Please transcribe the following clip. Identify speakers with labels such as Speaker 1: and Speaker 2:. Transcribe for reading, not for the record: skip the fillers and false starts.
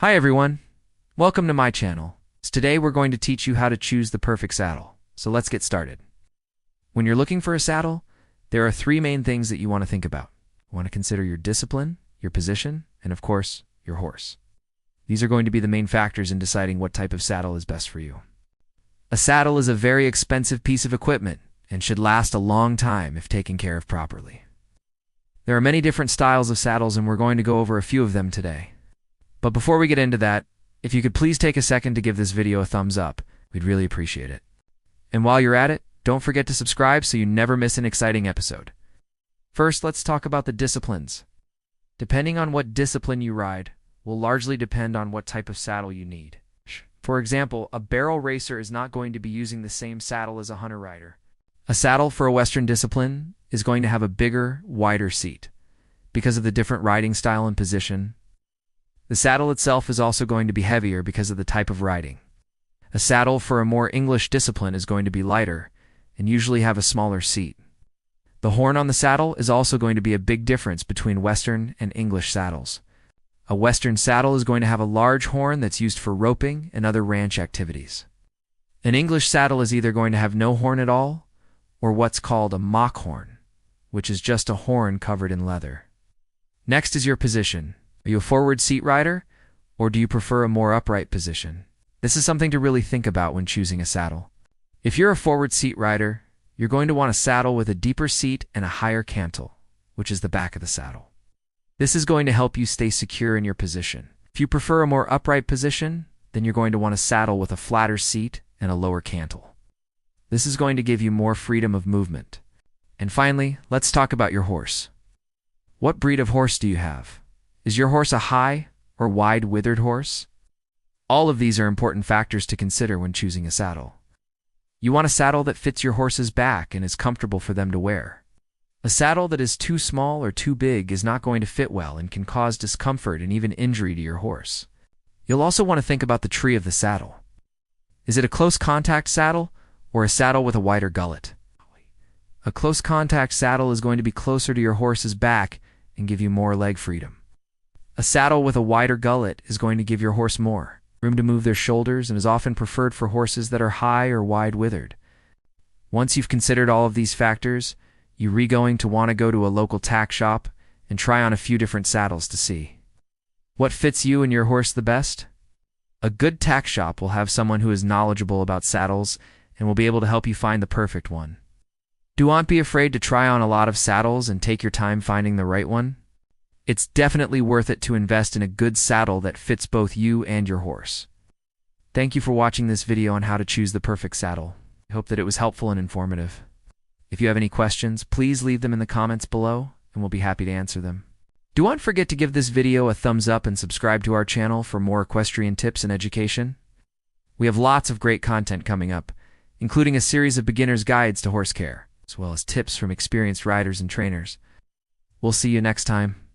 Speaker 1: Hi everyone, welcome to my channel. Today we're going to teach you how to choose the perfect saddle. So let's get started. When you're looking for a saddle, there are three main things that you want to think about. You want to consider your discipline, your position, and of course, your horse. These are going to be the main factors in deciding what type of saddle is best for you. A saddle is a very expensive piece of equipment and should last a long time if taken care of properly. There are many different styles of saddles and we're going to go over a few of them today. But before we get into that, if you could please take a second to give this video a thumbs up, we'd really appreciate it. And while you're at it, don't forget to subscribe so you never miss an exciting episode. First, let's talk about the disciplines. Depending on what discipline you ride, will largely depend on what type of saddle you need. For example, a barrel racer is not going to be using the same saddle as a hunter rider. A saddle for a Western discipline is going to have a bigger, wider seat. Because of the different riding style and position, the saddle itself is also going to be heavier because of the type of riding. A saddle for a more English discipline is going to be lighter and usually have a smaller seat. The horn on the saddle is also going to be a big difference between Western and English saddles. A Western saddle is going to have a large horn that's used for roping and other ranch activities. An English saddle is either going to have no horn at all or what's called a mock horn, which is just a horn covered in leather. Next is your position. Are you a forward seat rider, or do you prefer a more upright position? This is something to really think about when choosing a saddle. If you're a forward seat rider, you're going to want a saddle with a deeper seat and a higher cantle, which is the back of the saddle. This is going to help you stay secure in your position. If you prefer a more upright position, then you're going to want a saddle with a flatter seat and a lower cantle. This is going to give you more freedom of movement. And finally, let's talk about your horse. What breed of horse do you have? Is your horse a high or wide withered horse? All of these are important factors to consider when choosing a saddle. You want a saddle that fits your horse's back and is comfortable for them to wear. A saddle that is too small or too big is not going to fit well and can cause discomfort and even injury to your horse. You'll also want to think about the tree of the saddle. Is it a close contact saddle or a saddle with a wider gullet? A close contact saddle is going to be closer to your horse's back and give you more leg freedom. A saddle with a wider gullet is going to give your horse more room to move their shoulders and is often preferred for horses that are high or wide withered. Once you've considered all of these factors, you're going to want to go to a local tack shop and try on a few different saddles to see what fits you and your horse the best. A good tack shop will have someone who is knowledgeable about saddles and will be able to help you find the perfect one. Do not be afraid to try on a lot of saddles and take your time finding the right one. It's definitely worth it to invest in a good saddle that fits both you and your horse. Thank you for watching this video on how to choose the perfect saddle. I hope that it was helpful and informative. If you have any questions, please leave them in the comments below and we'll be happy to answer them. Do not forget to give this video a thumbs up and subscribe to our channel for more equestrian tips and education. We have lots of great content coming up, including a series of beginner's guides to horse care, as well as tips from experienced riders and trainers. We'll see you next time.